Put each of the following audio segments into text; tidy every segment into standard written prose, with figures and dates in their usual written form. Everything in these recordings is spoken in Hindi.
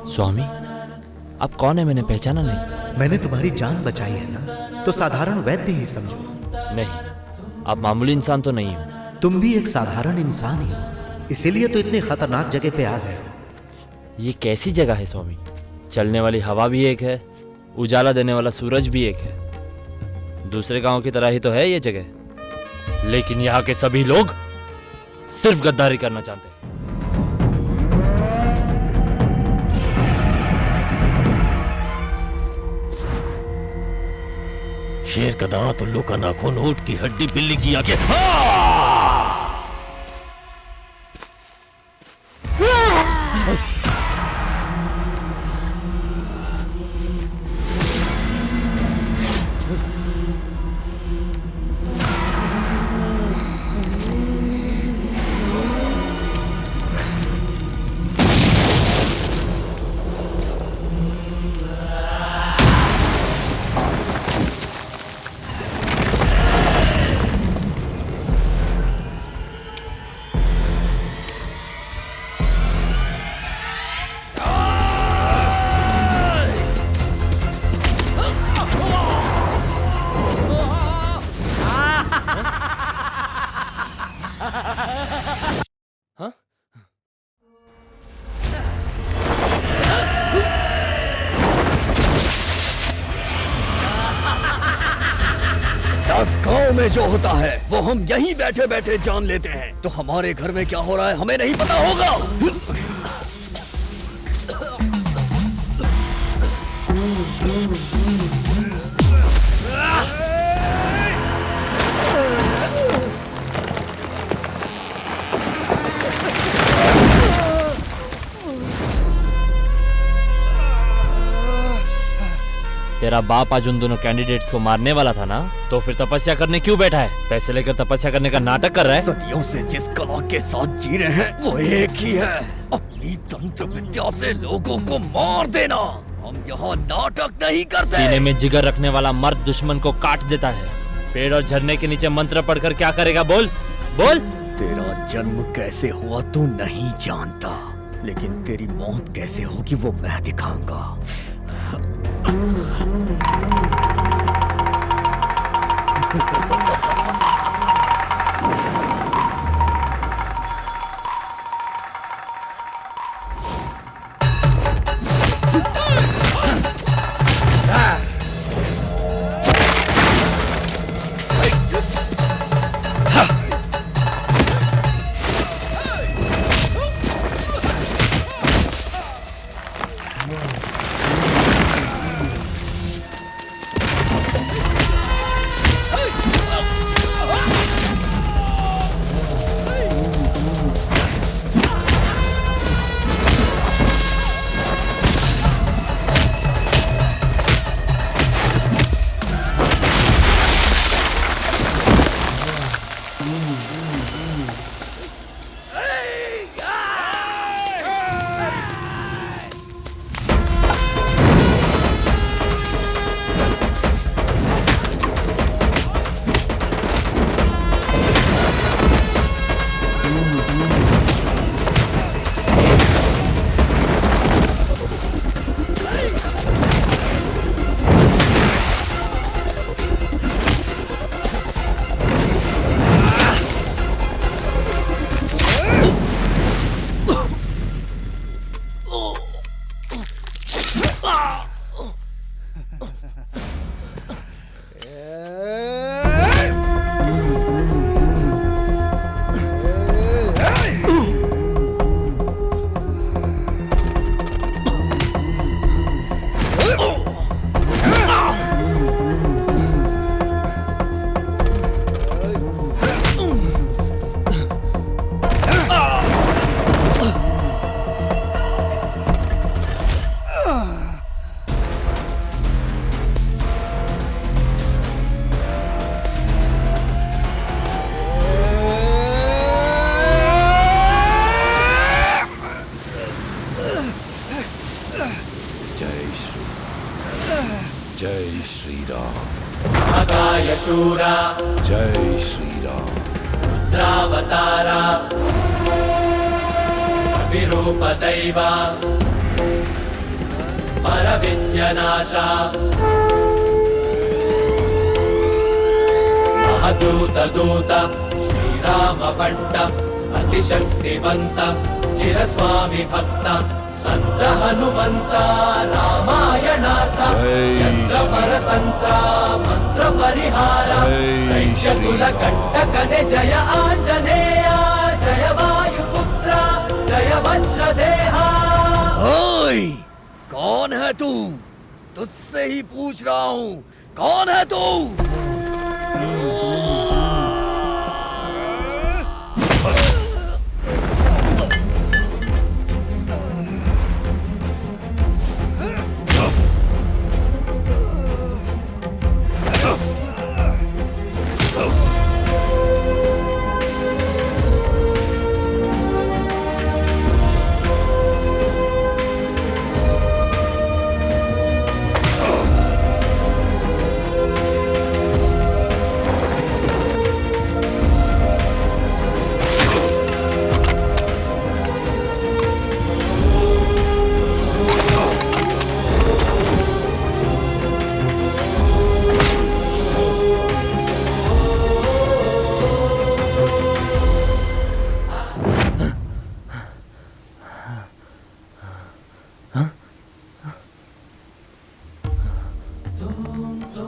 स्वामी, आप कौन है? मैंने पहचाना नहीं। मैंने तुम्हारी जान बचाई है ना, तो साधारण वैद्य ही समझो। नहीं, आप मामूली इंसान तो नहीं हो। तुम भी एक साधारण इंसान ही हो, इसीलिए तो इतनी खतरनाक जगह पे आ गए हो। ये कैसी जगह है स्वामी? चलने वाली हवा भी एक है, उजाला देने वाला सूरज भी एक है। दूसरे गांव की तरह ही तो है ये जगह, लेकिन यहाँ के सभी लोग सिर्फ गद्दारी करना चाहते हैं। शेर का दांत, उल्लू का नाखून, ऊंट की हड्डी, बिल्ली की आंखें। गांव में जो होता है वो हम यहीं बैठे बैठे जान लेते हैं, तो हमारे घर में क्या हो रहा है हमें नहीं पता होगा। तेरा बाप आज उन दोनों कैंडिडेट्स को मारने वाला था ना, तो फिर तपस्या करने क्यों बैठा है? पैसे लेकर तपस्या करने का नाटक कर रहा है? सदियों से जिस कला के साथ जी रहे हैं वो एक ही है, अपनी तंत्र विद्या से लोगों को मार देना। हम यहाँ नाटक नहीं करते। सीने में जिगर रखने वाला मर्द दुश्मन को काट देता है। पेड़ और झरने के नीचे मंत्र पढ़कर क्या करेगा? बोल बोल। तेरा जन्म कैसे हुआ तू नहीं जानता, लेकिन तेरी मौत कैसे होगी वो मैं दिखाऊंगा। जय श्री राम। महाकाय शूरा जय श्री राम। रुद्रावतारा विरूप दैवा परविन्यनाशा महदूत श्रीरामपट्ट अतिशक्तिमन्त चिरस्वामी भक्त संत हनुमंत रामायणार्थ यत्र परतंत्र मंत्र परिहार दैत्य कुल कंटकने जय आंजनेय जय वायुपुत्र जय वज्रदेहा। ओए, कौन है तू? तुझसे ही पूछ रहा हूँ, कौन है तू?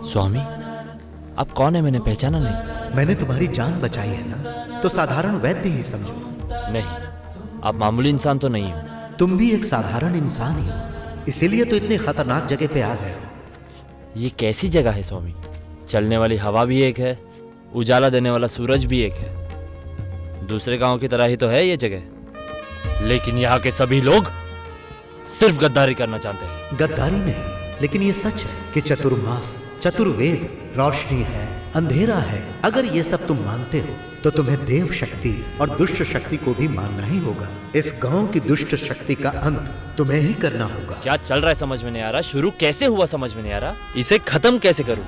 स्वामी, आप कौन है? मैंने पहचाना नहीं। मैंने तुम्हारी जान बचाई है ना, तो साधारण वैद्य ही समझो। नहीं, आप मामूली इंसान तो नहीं हो। तुम भी एक साधारण इंसान ही हो, इसीलिए तो इतनी खतरनाक जगह पे आ गए हो। ये कैसी जगह है स्वामी? चलने वाली हवा भी एक है, उजाला देने वाला सूरज भी एक है। दूसरे गांव की तरह ही तो है ये जगह, लेकिन यहाँ के सभी लोग सिर्फ गद्दारी करना चाहते हैं। गद्दारी नहीं, लेकिन ये सच है कि चतुर्मास, चतुर्वेद, रोशनी है, अंधेरा है। अगर ये सब तुम मानते हो तो तुम्हें देव शक्ति और दुष्ट शक्ति को भी मानना ही होगा। इस गांव की दुष्ट शक्ति का अंत तुम्हें ही करना होगा। क्या चल रहा है समझ में नहीं आ रहा। शुरू कैसे हुआ समझ में नहीं आ रहा। इसे खत्म कैसे करूं?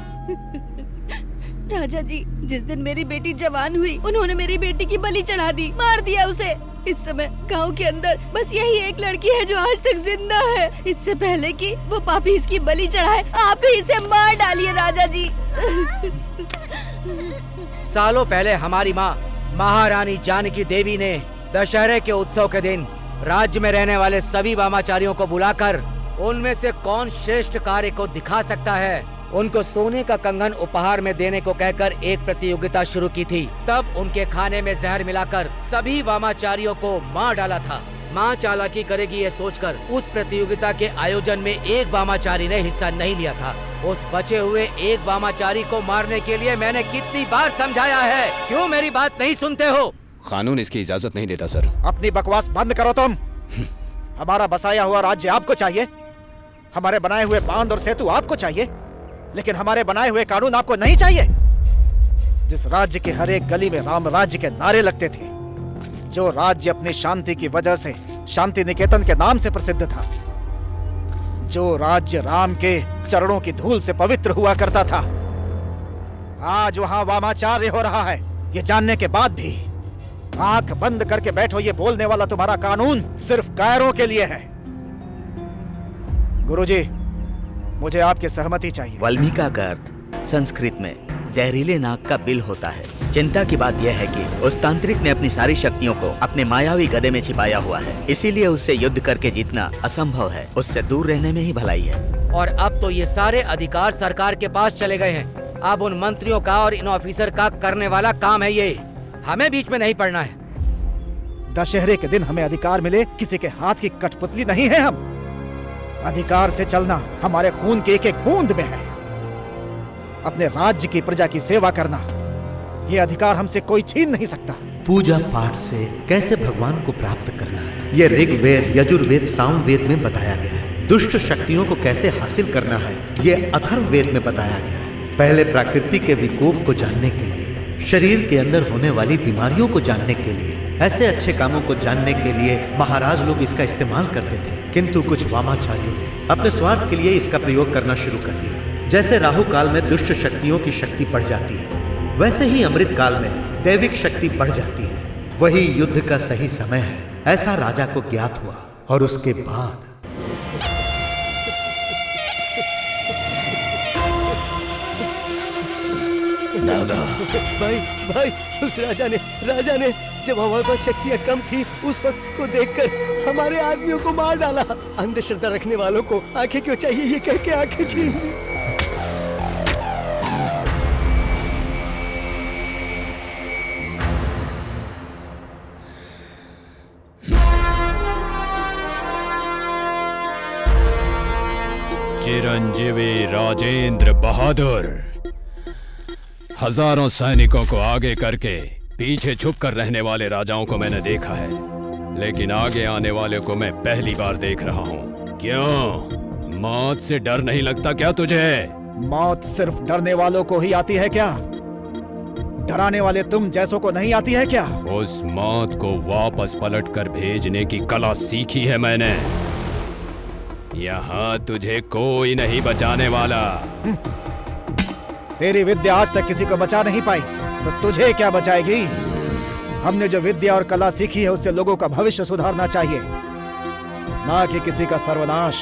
राजा जी, जिस दिन मेरी बेटी जवान हुई, उन्होंने मेरी बेटी की बलि चढ़ा दी, मार दिया उसे। इस समय गांव के अंदर बस यही एक लड़की है जो आज तक जिंदा है। इससे पहले कि वो पापी इसकी बलि चढ़ाए, आप ही इसे मार डालिए राजा जी। सालों पहले हमारी माँ महारानी जानकी देवी ने दशहरे के उत्सव के दिन राज्य में रहने वाले सभी वामाचारियों को बुलाकर उनमें से कौन श्रेष्ठ कार्य को दिखा सकता है, उनको सोने का कंगन उपहार में देने को कहकर एक प्रतियोगिता शुरू की थी। तब उनके खाने में जहर मिलाकर सभी वामाचारियों को मार डाला था। माँ चालाकी करेगी ये सोचकर उस प्रतियोगिता के आयोजन में एक वामाचारी ने हिस्सा नहीं लिया था। उस बचे हुए एक वामाचारी को मारने के लिए मैंने कितनी बार समझाया है, क्यों मेरी बात नहीं सुनते हो? कानून इसकी इजाजत नहीं देता सर। अपनी बकवास बंद करो तुम। हमारा बसाया हुआ राज्य आपको चाहिए, हमारे बनाए हुए बांध और सेतु आपको चाहिए, लेकिन हमारे बनाए हुए कानून आपको नहीं चाहिए। जिस राज्य के हर एक गली में राम राज्य के नारे लगते थे, जो राज्य अपनी शांति की वजह से शांति निकेतन के नाम से प्रसिद्ध था, जो राज्य राम के चरणों की धूल से पवित्र हुआ करता था, आज वहां वामाचार्य हो रहा है। ये जानने के बाद भी आंख बंद करके बैठो। ये बोलने वाला तुम्हारा कानून सिर्फ कायरों के लिए है। गुरुजी, मुझे आपकी सहमति चाहिए। वाल्मीकि का अर्थ संस्कृत में जहरीले नाग का बिल होता है। चिंता की बात यह है कि उस तांत्रिक ने अपनी सारी शक्तियों को अपने मायावी गदे में छिपाया हुआ है, इसीलिए उससे युद्ध करके जीतना असंभव है। उससे दूर रहने में ही भलाई है। और अब तो ये सारे अधिकार सरकार के पास चले गए हैं। अब उन मंत्रियों का और इन ऑफिसर का करने वाला काम है ये, हमें बीच में नहीं पड़ना है। दशहरे के दिन हमें अधिकार मिले, किसी के हाथ की कठपुतली नहीं है हम। अधिकार से चलना हमारे खून के एक एक बूंद में है। अपने राज्य की प्रजा की सेवा करना, ये अधिकार हमसे कोई छीन नहीं सकता। पूजा पाठ से कैसे भगवान को प्राप्त करना है, ये ऋग्वेद, यजुर्वेद, सामवेद में बताया गया है। दुष्ट शक्तियों को कैसे हासिल करना है, ये अथर्ववेद में बताया गया है। पहले प्रकृति के विकोप को जानने के लिए, शरीर के अंदर होने वाली बीमारियों को जानने के लिए, ऐसे अच्छे कामों को जानने के लिए महाराज लोग इसका इस्तेमाल करते थे। किंतु कुछ वामाचार्यों ने अपने स्वार्थ के लिए इसका प्रयोग करना शुरू कर दिया। जैसे राहु काल में दुष्ट शक्तियों की शक्ति बढ़ जाती है, वैसे ही अमृत काल में दैविक शक्ति बढ़ जाती है। वही युद्ध का सही समय है, ऐसा राजा को ज्ञात हुआ। और उसके बाद डाला। भाई भाई उस राजा ने जब हमारे पास शक्तियाँ कम थी उस वक्त को देखकर हमारे आदमियों को मार डाला। अंधश्रद्धा रखने वालों को आंखें क्यों चाहिए ये कह के आंखें छीन ली। चिरंजीवी राजेंद्र बहादुर। हजारों सैनिकों को आगे करके पीछे छुप कर रहने वाले राजाओं को मैंने देखा है, लेकिन आगे आने वाले को मैं पहली बार देख रहा हूँ। क्यों? मौत से डर नहीं लगता क्या तुझे? मौत सिर्फ डरने वालों को ही आती है क्या? डराने वाले तुम जैसों को नहीं आती है क्या? उस मौत को वापस पलट कर भेजने की कला सीखी है मैंने। यहाँ तुझे कोई नहीं बचाने वाला। तेरी विद्या आज तक किसी को बचा नहीं पाई, तो तुझे क्या बचाएगी? हमने जो विद्या और कला सीखी है उससे लोगों का भविष्य सुधारना चाहिए, ना कि किसी का सर्वनाश।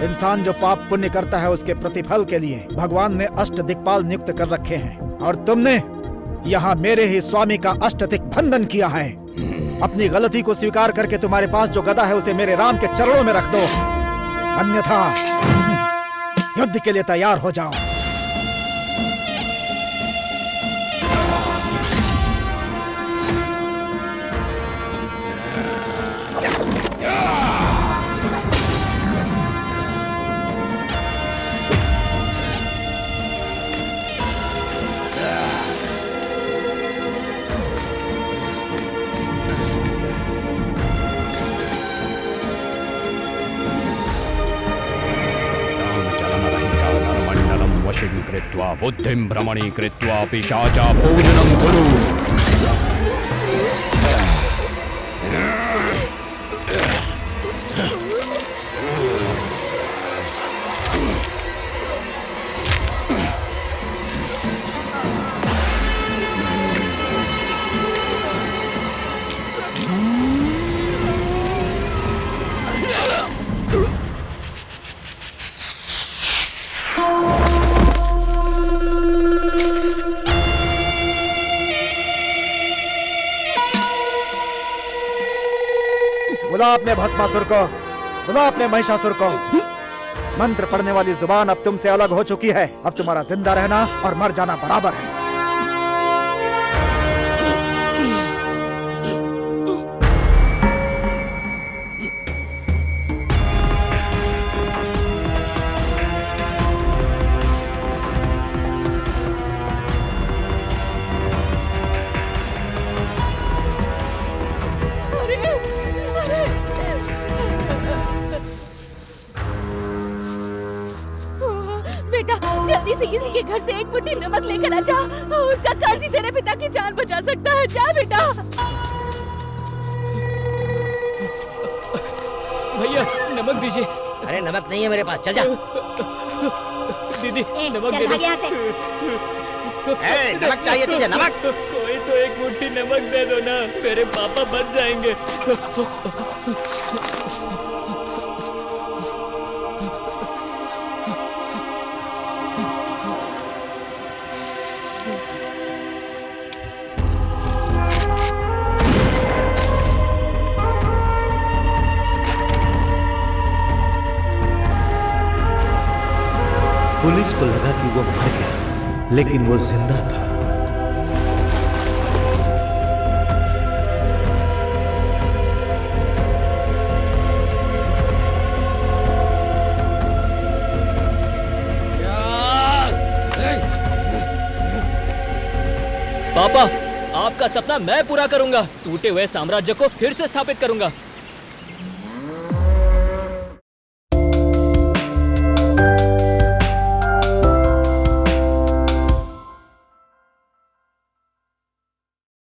इंसान जो पाप पुण्य करता है उसके प्रतिफल के लिए भगवान ने अष्ट दिक्पाल नियुक्त कर रखे हैं, और तुमने यहाँ मेरे ही स्वामी का अष्टदिक बंधन किया है। अपनी गलती को स्वीकार करके तुम्हारे पास जो गदा है उसे मेरे राम के चरणों में रख दो, अन्यथा युद्ध के लिए तैयार हो जाओ। वशीं कृत्वा बुद्धिं भ्रमणी कृत्वा पिशाचा भोजनं कुरु। बुला अपने भस्मासुर को, बुला अपने महिषासुर को। मंत्र पढ़ने वाली जुबान अब तुमसे अलग हो चुकी है। अब तुम्हारा जिंदा रहना और मर जाना बराबर है। जल्दी से किसी के घर से एक मुट्ठी नमक लेकर आ जा। उसका कर्ज ही तेरे पिता की जान बचा सकता है। जा बेटा। भैया नमक दीजिए। अरे नमक नहीं है मेरे पास, चल जा। दीदी नमक चल दे भाग यहाँ से। नमक चाहिए तुझे? नमक कोई तो एक मुट्ठी नमक दे दो ना, मेरे पापा बच जाएंगे। पुलिस को लगा कि वो मर गया, लेकिन वो जिंदा था। पापा, आपका सपना मैं पूरा करूंगा। टूटे हुए साम्राज्य को फिर से स्थापित करूंगा।